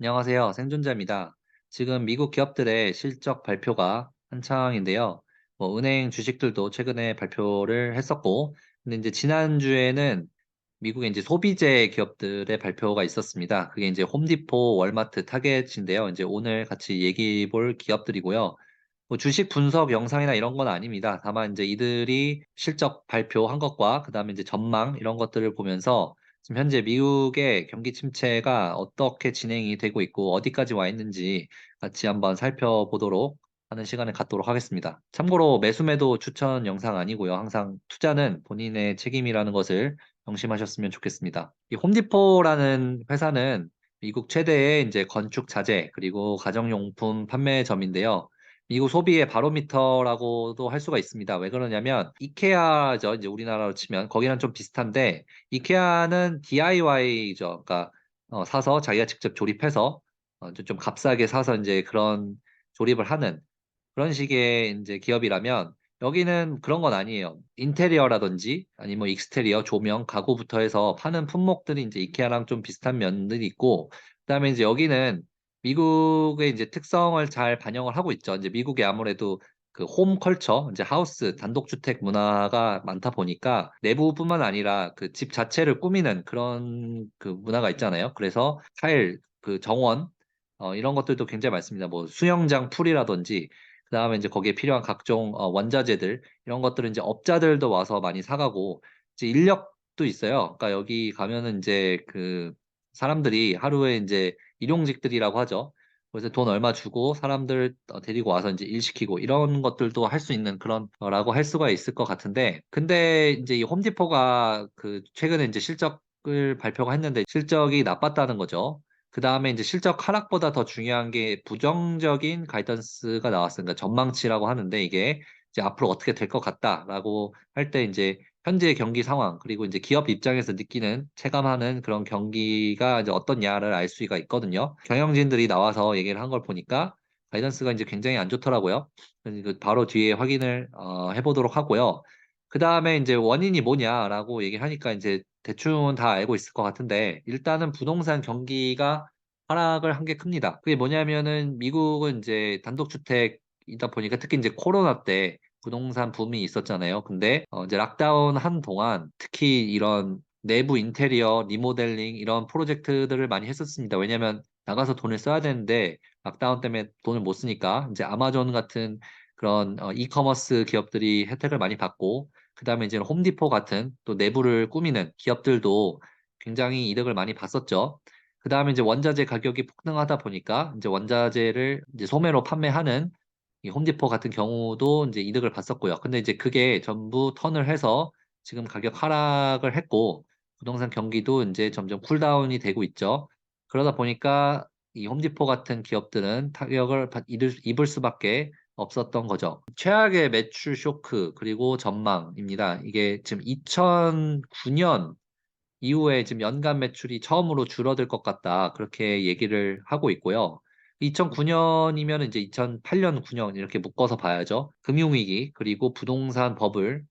안녕하세요. 생존자입니다. 지금 미국 기업들의 실적 발표가 한창인데요. 은행 주식들도 최근에 발표를 했었고, 근데 이제 지난주에는 미국의 이제 소비재 기업들의 발표가 있었습니다. 그게 이제 홈디포, 월마트, 타겟인데요. 이제 오늘 같이 얘기해 볼 기업들이고요. 주식 분석 영상이나 이런 건 아닙니다. 다만 이제 이들이 실적 발표한 것과 그다음에 이제 전망 이런 것들을 보면서 지금 현재 미국의 경기 침체가 어떻게 진행이 되고 있고 어디까지 와 있는지 같이 한번 살펴보도록 하는 시간을 갖도록 하겠습니다. 참고로 매수매도 추천 영상 아니고요. 항상 투자는 본인의 책임이라는 것을 명심하셨으면 좋겠습니다. 이 홈디포라는 회사는 미국 최대의 이제 건축 자재 그리고 가정용품 판매점인데요. 미국 소비의 바로미터라고도 할 수가 있습니다. 왜 그러냐면 이케아죠. 이제 우리나라로 치면 거기랑 좀 비슷한데 이케아는 DIY죠. 그러니까 사서 자기가 직접 조립해서 좀 값싸게 사서 이제 그런 조립을 하는 그런 식의 이제 기업이라면 여기는 그런 건 아니에요. 인테리어라든지 아니면 뭐 익스테리어, 조명, 가구부터 해서 파는 품목들이 이제 이케아랑 좀 비슷한 면들이 있고 그다음에 이제 여기는 미국의 이제 특성을 잘 반영을 하고 있죠. 이제 미국에 아무래도 그 홈 컬처, 이제 하우스, 단독주택 문화가 많다 보니까 내부뿐만 아니라 그 집 자체를 꾸미는 그런 그 문화가 있잖아요. 그래서 타일, 그 정원, 이런 것들도 굉장히 많습니다. 뭐 수영장 풀이라든지 그다음에 이제 거기에 필요한 각종 원자재들 이런 것들은 이제 업자들도 와서 많이 사가고 이제 인력도 있어요. 그러니까 여기 가면은 이제 그 사람들이 하루에 이제 일용직들이라고 하죠. 그래서 돈 얼마 주고 사람들 데리고 와서 이제 일 시키고 이런 것들도 할 수 있는 그런 거라고 할 수가 있을 것 같은데 근데 이제 이 홈디포가 그 최근에 이제 실적을 발표가 했는데 실적이 나빴다는 거죠. 그다음에 이제 실적 하락보다 더 중요한 게 부정적인 가이던스가 나왔어요. 그러니까 전망치라고 하는데 이게 이제 앞으로 어떻게 될 것 같다라고 할 때 이제 현재 경기 상황 그리고 이제 기업 입장에서 느끼는 체감하는 그런 경기가 이제 어떻냐를 알 수가 있거든요. 경영진들이 나와서 얘기를 한 걸 보니까 가이던스가 이제 굉장히 안 좋더라고요. 그래서 그 바로 뒤에 확인을 해보도록 하고요. 그 다음에 이제 원인이 뭐냐라고 얘기를 하니까 이제 대충은 다 알고 있을 것 같은데 일단은 부동산 경기가 하락을 한 게 큽니다. 그게 뭐냐면은 미국은 이제 단독주택이다 보니까 특히 이제 코로나 때 부동산 붐이 있었잖아요. 근데 이제 락다운 한 동안 특히 이런 내부 인테리어 리모델링 이런 프로젝트들을 많이 했었습니다. 왜냐하면 나가서 돈을 써야 되는데 락다운 때문에 돈을 못 쓰니까 이제 아마존 같은 그런 이커머스 기업들이 혜택을 많이 받고 그다음에 이제 홈디포 같은 또 내부를 꾸미는 기업들도 굉장히 이득을 많이 봤었죠. 그다음에 이제 원자재 가격이 폭등하다 보니까 이제 원자재를 이제 소매로 판매하는 이 홈디포 같은 경우도 이제 이득을 봤었고요. 근데 이제 그게 전부 턴을 해서 지금 가격 하락을 했고 부동산 경기도 이제 점점 쿨다운이 되고 있죠. 그러다 보니까 이 홈디포 같은 기업들은 타격을 입을 수밖에 없었던 거죠. 최악의 매출 쇼크 그리고 전망입니다. 이게 지금 2009년 이후에 지금 연간 매출이 처음으로 줄어들 것 같다. 그렇게 얘기를 하고 있고요. 2009년이면 이제 2008년, 9년 이렇게 묶어서 봐야죠. 금융위기 그리고 부동산 버블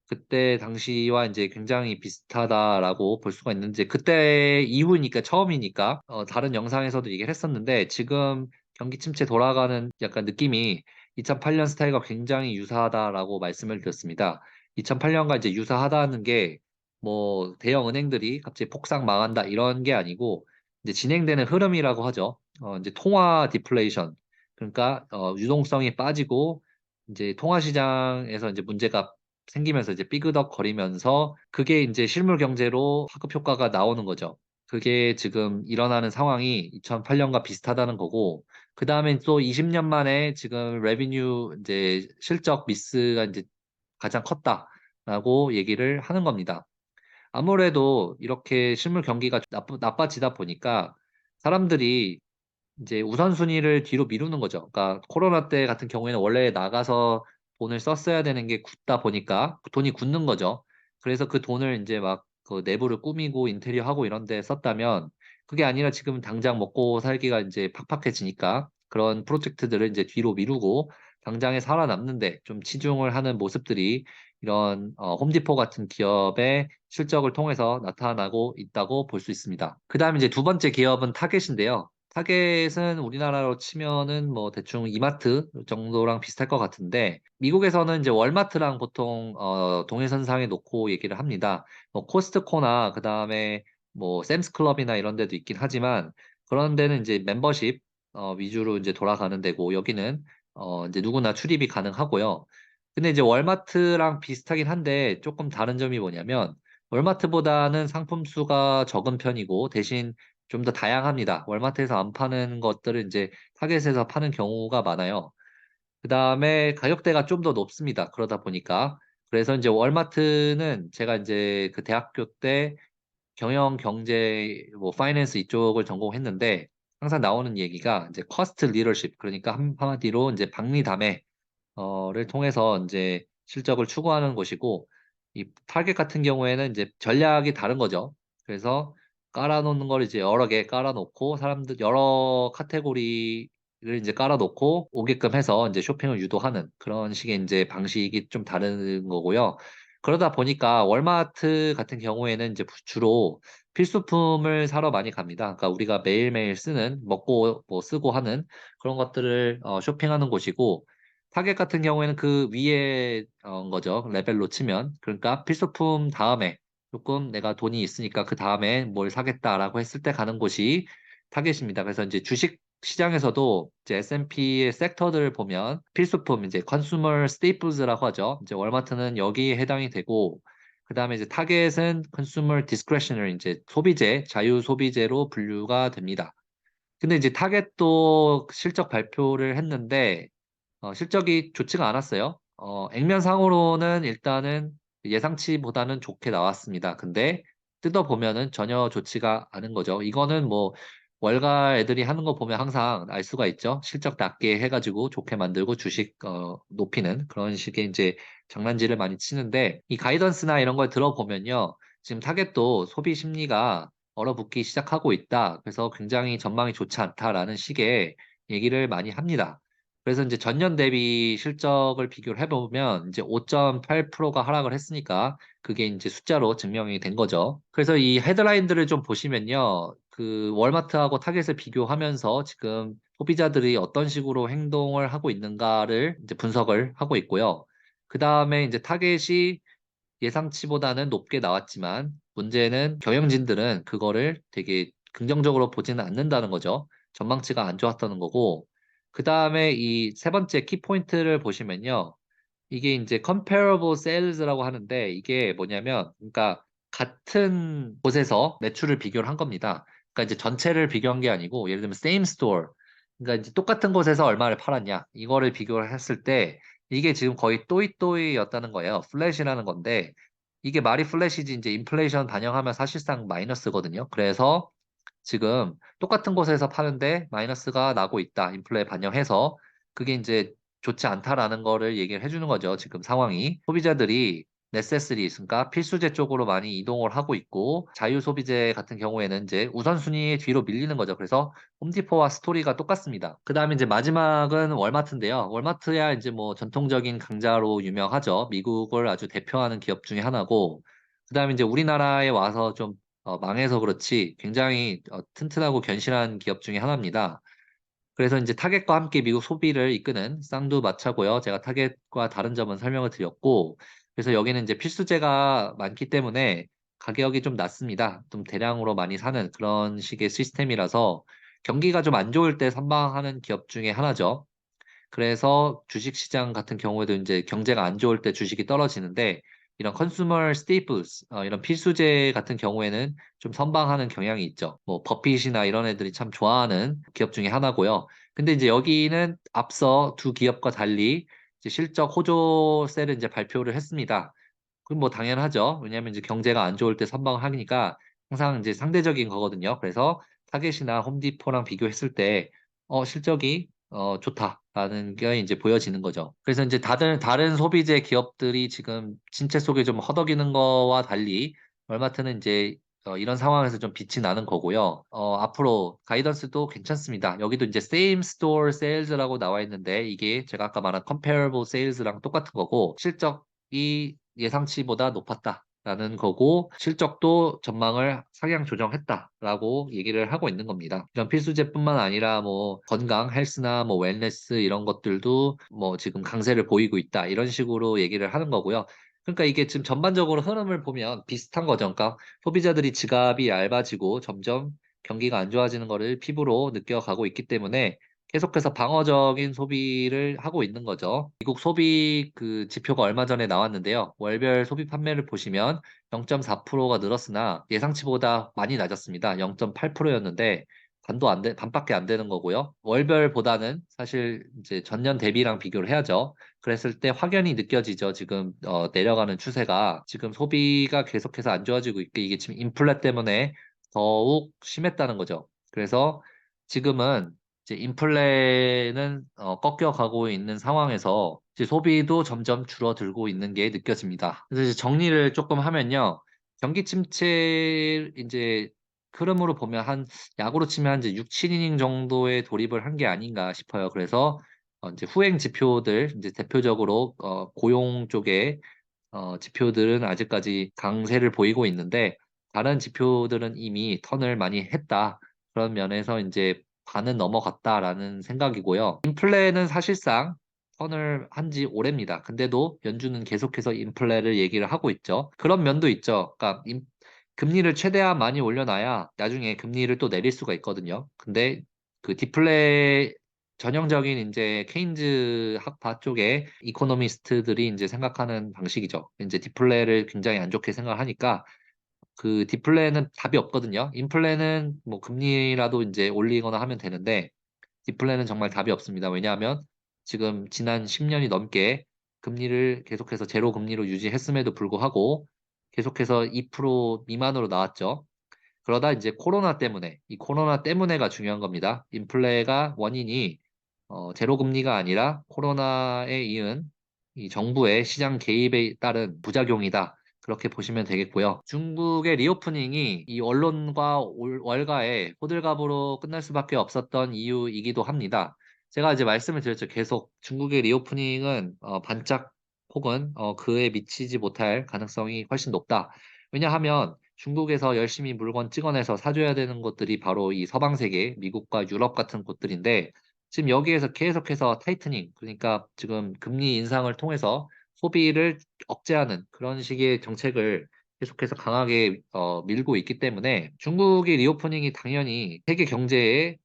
그때 당시와 이제 굉장히 비슷하다라고 볼 수가 있는데 그때 이후니까 처음이니까 다른 영상에서도 얘기를 했었는데 지금 경기 침체 돌아가는 약간 느낌이 2008년 스타일과 굉장히 유사하다라고 말씀을 드렸습니다. 2008년과 이제 유사하다는 게 뭐 대형 은행들이 갑자기 폭삭 망한다 이런 게 아니고 이제 진행되는 흐름이라고 하죠. 이제 통화 디플레이션 그러니까 유동성이 빠지고 이제 통화 시장에서 이제 문제가 생기면서 이제 삐그덕거리면서 그게 이제 실물 경제로 파급 효과가 나오는 거죠. 그게 지금 일어나는 상황이 2008년과 비슷하다는 거고 그다음에 또 20년 만에 지금 레비뉴 이제 실적 미스가 이제 가장 컸다라고 얘기를 하는 겁니다. 아무래도 이렇게 실물 경기가 나빠지다 보니까 사람들이 이제 우선순위를 뒤로 미루는 거죠. 그러니까 코로나 때 같은 경우에는 원래 나가서 돈을 썼어야 되는 게 굳다 보니까 돈이 굳는 거죠. 그래서 그 돈을 이제 막 그 내부를 꾸미고 인테리어 하고 이런 데 썼다면 그게 아니라 지금 당장 먹고 살기가 이제 팍팍해지니까 그런 프로젝트들을 이제 뒤로 미루고 당장에 살아남는데 좀 치중을 하는 모습들이 이런 홈디포 같은 기업의 실적을 통해서 나타나고 있다고 볼 수 있습니다. 그다음에 이제 두 번째 기업은 타겟인데요. 타겟은 우리나라로 치면은 뭐 대충 이마트 정도랑 비슷할 것 같은데 미국에서는 이제 월마트랑 보통 동일선상에 놓고 얘기를 합니다. 뭐 코스트코나 그다음에 뭐 샘스클럽이나 이런 데도 있긴 하지만 그런 데는 이제 멤버십 위주로 이제 돌아가는 데고 여기는 이제 누구나 출입이 가능하고요. 근데 이제 월마트랑 비슷하긴 한데 조금 다른 점이 뭐냐면 월마트보다는 상품 수가 적은 편이고 대신 좀 더 다양합니다. 월마트에서 안 파는 것들을 이제 타겟에서 파는 경우가 많아요. 그다음에 가격대가 좀 더 높습니다. 그러다 보니까. 그래서 이제 월마트는 제가 이제 그 대학교 때 경영, 경제, 뭐 파이낸스 이쪽을 전공했는데 항상 나오는 얘기가 이제 커스트 리더십 그러니까 한마디로 이제 박리담회 를 통해서 이제 실적을 추구하는 것이고 이 타겟 같은 경우에는 이제 전략이 다른 거죠. 그래서 깔아놓는 걸 이제 여러 개 깔아놓고 사람들 여러 카테고리를 이제 깔아놓고 오게끔 해서 이제 쇼핑을 유도하는 그런 식의 이제 방식이 좀 다른 거고요. 그러다 보니까 월마트 같은 경우에는 이제 주로 필수품을 사러 많이 갑니다. 그러니까 우리가 매일매일 쓰는 먹고 뭐 쓰고 하는 그런 것들을 쇼핑하는 곳이고 타겟 같은 경우에는 그 위에 거죠. 레벨로 치면. 그러니까 필수품 다음에 조금 내가 돈이 있으니까 그 다음에 뭘 사겠다라고 했을 때 가는 곳이 타겟입니다. 그래서 이제 주식 시장에서도 이제 S&P의 섹터들을 보면 필수품 이제 컨슈머 스테이플즈라고 하죠. 이제 월마트는 여기에 해당이 되고 그다음에 이제 타겟은 컨슈머 디스크레셔너리 이제 소비재, 자유 소비재로 분류가 됩니다. 근데 이제 타겟도 실적 발표를 했는데 실적이 좋지가 않았어요. 액면상으로는 일단은 예상치보다는 좋게 나왔습니다. 근데 뜯어보면은 전혀 좋지가 않은 거죠. 이거는 뭐 월가 애들이 하는 거 보면 항상 알 수가 있죠. 실적 낮게 해가지고 좋게 만들고 주식 높이는 그런 식의 이제 장난질을 많이 치는데 이 가이던스나 이런 걸 들어보면요. 지금 타겟도 소비 심리가 얼어붙기 시작하고 있다. 그래서 굉장히 전망이 좋지 않다라는 식의 얘기를 많이 합니다. 그래서 이제 전년 대비 실적을 비교를 해보면 이제 5.8%가 하락을 했으니까 그게 이제 숫자로 증명이 된 거죠. 그래서 이 헤드라인들을 좀 보시면요. 그 월마트하고 타겟을 비교하면서 지금 소비자들이 어떤 식으로 행동을 하고 있는가를 이제 분석을 하고 있고요. 그 다음에 이제 타겟이 예상치보다는 높게 나왔지만 문제는 경영진들은 그거를 되게 긍정적으로 보지는 않는다는 거죠. 전망치가 안 좋았다는 거고. 그 다음에 이 세 번째 키포인트를 보시면요. 이게 이제 comparable sales라고 하는데 이게 뭐냐면 그러니까 같은 곳에서 매출을 비교를 한 겁니다. 그러니까 이제 전체를 비교한 게 아니고 예를 들면 same store 그러니까 이제 똑같은 곳에서 얼마를 팔았냐 이거를 비교를 했을 때 이게 지금 거의 또이또이였다는 거예요. 플랫이라는 건데 이게 말이 플랫이지 이제 인플레이션 반영하면 사실상 마이너스거든요. 그래서 지금 똑같은 곳에서 파는데 마이너스가 나고 있다. 인플레 반영해서 그게 이제 좋지 않다라는 거를 얘기를 해주는 거죠. 지금 상황이. 소비자들이 네세스리, 그러니까 필수재 쪽으로 많이 이동을 하고 있고 자유 소비재 같은 경우에는 이제 우선순위 뒤로 밀리는 거죠. 그래서 홈디포와 스토리가 똑같습니다. 그 다음에 이제 마지막은 월마트인데요. 월마트야 이제 뭐 전통적인 강자로 유명하죠. 미국을 아주 대표하는 기업 중에 하나고 그 다음에 이제 우리나라에 와서 좀 망해서 그렇지 굉장히 튼튼하고 견실한 기업 중에 하나입니다. 그래서 이제 타겟과 함께 미국 소비를 이끄는 쌍두마차고요. 제가 타겟과 다른 점은 설명을 드렸고, 그래서 여기는 이제 필수재가 많기 때문에 가격이 좀 낮습니다. 좀 대량으로 많이 사는 그런 식의 시스템이라서 경기가 좀 안 좋을 때 선방하는 기업 중에 하나죠. 그래서 주식시장 같은 경우에도 이제 경제가 안 좋을 때 주식이 떨어지는데 이런 컨슈머 스테이플스 이런 필수재 같은 경우에는 좀 선방하는 경향이 있죠. 뭐 버핏이나 이런 애들이 참 좋아하는 기업 중에 하나고요. 근데 이제 여기는 앞서 두 기업과 달리 이제 실적 호조세를 이제 발표를 했습니다. 그럼 뭐 당연하죠. 왜냐하면 이제 경제가 안 좋을 때 선방을 하니까 항상 이제 상대적인 거거든요. 그래서 타겟이나 홈디포랑 비교했을 때 실적이 좋다라는 게 이제 보여지는 거죠. 그래서 이제 다른 소비재 기업들이 지금 침체 속에 좀 허덕이는 거와 달리 월마트는 이제 이런 상황에서 좀 빛이 나는 거고요. 앞으로 가이던스도 괜찮습니다. 여기도 이제 same store sales라고 나와 있는데 이게 제가 아까 말한 comparable sales랑 똑같은 거고 실적이 예상치보다 높았다. 라는 거고 실적도 전망을 상향 조정했다라고 얘기를 하고 있는 겁니다. 이런 필수제뿐만 아니라 뭐 건강, 헬스나 뭐 웰네스 이런 것들도 뭐 지금 강세를 보이고 있다. 이런 식으로 얘기를 하는 거고요. 그러니까 이게 지금 전반적으로 흐름을 보면 비슷한 거죠. 그러니까 소비자들이 지갑이 얇아지고 점점 경기가 안 좋아지는 거를 피부로 느껴가고 있기 때문에 계속해서 방어적인 소비를 하고 있는 거죠. 미국 소비 그 지표가 얼마 전에 나왔는데요. 월별 소비 판매를 보시면 0.4%가 늘었으나 예상치보다 많이 낮았습니다. 0.8%였는데 반밖에 안 되는 거고요. 월별보다는 사실 이제 전년 대비랑 비교를 해야죠. 그랬을 때 확연히 느껴지죠. 지금 내려가는 추세가 지금 소비가 계속해서 안 좋아지고 있고 이게 지금 인플레 때문에 더욱 심했다는 거죠. 그래서 지금은 이제 인플레는 꺾여가고 있는 상황에서 이제 소비도 점점 줄어들고 있는 게 느껴집니다. 그래서 이제 정리를 조금 하면요. 경기 침체 이제 흐름으로 보면 한 야구로 치면 한 이제 6, 7이닝 정도의 돌입을 한 게 아닌가 싶어요. 그래서 이제 후행 지표들 이제 대표적으로 고용 쪽에 지표들은 아직까지 강세를 보이고 있는데 다른 지표들은 이미 턴을 많이 했다. 그런 면에서 이제 반은 넘어갔다라는 생각이고요. 인플레는 사실상 턴을 한지 오래입니다. 근데도 연준은 계속해서 인플레를 얘기를 하고 있죠. 그런 면도 있죠. 그러니까 금리를 최대한 많이 올려놔야 나중에 금리를 또 내릴 수가 있거든요. 근데 그 디플레 전형적인 이제 케인즈 학파 쪽에 이코노미스트들이 이제 생각하는 방식이죠. 이제 디플레를 굉장히 안 좋게 생각하니까 그 디플레는 답이 없거든요. 인플레는 뭐 금리라도 이제 올리거나 하면 되는데 디플레는 정말 답이 없습니다. 왜냐하면 지금 지난 10년이 넘게 금리를 계속해서 제로 금리로 유지했음에도 불구하고 계속해서 2% 미만으로 나왔죠. 그러다 이제 코로나 때문에 이 코로나 때문에가 중요한 겁니다. 인플레가 원인이 제로 금리가 아니라 코로나에 이은 이 정부의 시장 개입에 따른 부작용이다. 그렇게 보시면 되겠고요. 중국의 리오프닝이 이 언론과 월가의 호들갑으로 끝날 수밖에 없었던 이유이기도 합니다. 제가 이제 말씀을 드렸죠. 계속 중국의 리오프닝은 반짝 혹은 그에 미치지 못할 가능성이 훨씬 높다. 왜냐하면 중국에서 열심히 물건 찍어내서 사줘야 되는 곳들이 바로 이 서방 세계, 미국과 유럽 같은 곳들인데 지금 여기에서 계속해서 타이트닝, 그러니까 지금 금리 인상을 통해서 소비를 억제하는 그런 식의 정책을 계속해서 강하게 밀고 있기 때문에 중국의 리오프닝이 당연히 세계 경제에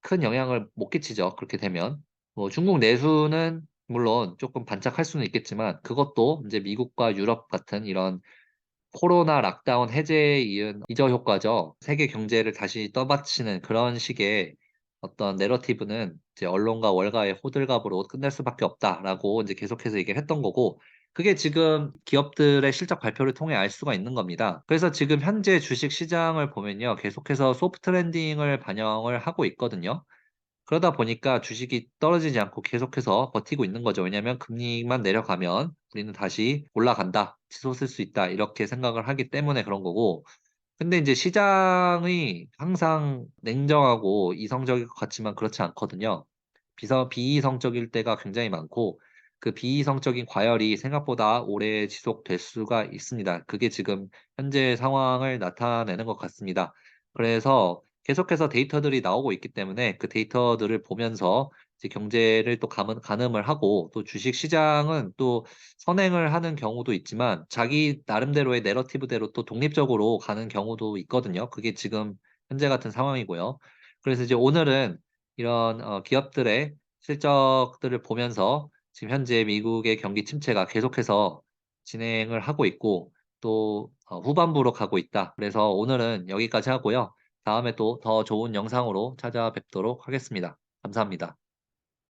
큰 영향을 못 끼치죠. 그렇게 되면. 뭐 중국 내수는 물론 조금 반짝할 수는 있겠지만 그것도 이제 미국과 유럽 같은 이런 코로나 락다운 해제에 이은 이저 효과죠. 세계 경제를 다시 떠받치는 그런 식의 어떤 내러티브는 이제 언론과 월가의 호들갑으로 끝날 수밖에 없다라고 이제 계속해서 얘기를 했던 거고, 그게 지금 기업들의 실적 발표를 통해 알 수가 있는 겁니다. 그래서 지금 현재 주식 시장을 보면요. 계속해서 소프트 랜딩을 반영을 하고 있거든요. 그러다 보니까 주식이 떨어지지 않고 계속해서 버티고 있는 거죠. 왜냐하면 금리만 내려가면 우리는 다시 올라간다, 치솟을 수 있다, 이렇게 생각을 하기 때문에 그런 거고. 근데 이제 시장이 항상 냉정하고 이성적일 것 같지만 그렇지 않거든요. 비이성적일 때가 굉장히 많고 그 비이성적인 과열이 생각보다 오래 지속될 수가 있습니다. 그게 지금 현재 상황을 나타내는 것 같습니다. 그래서 계속해서 데이터들이 나오고 있기 때문에 그 데이터들을 보면서 이제 경제를 또 가늠을 하고 또 주식 시장은 또 선행을 하는 경우도 있지만 자기 나름대로의 내러티브대로 또 독립적으로 가는 경우도 있거든요. 그게 지금 현재 같은 상황이고요. 그래서 이제 오늘은 이런 기업들의 실적들을 보면서 지금 현재 미국의 경기 침체가 계속해서 진행을 하고 있고 또 후반부로 가고 있다. 그래서 오늘은 여기까지 하고요. 다음에 또 더 좋은 영상으로 찾아뵙도록 하겠습니다. 감사합니다.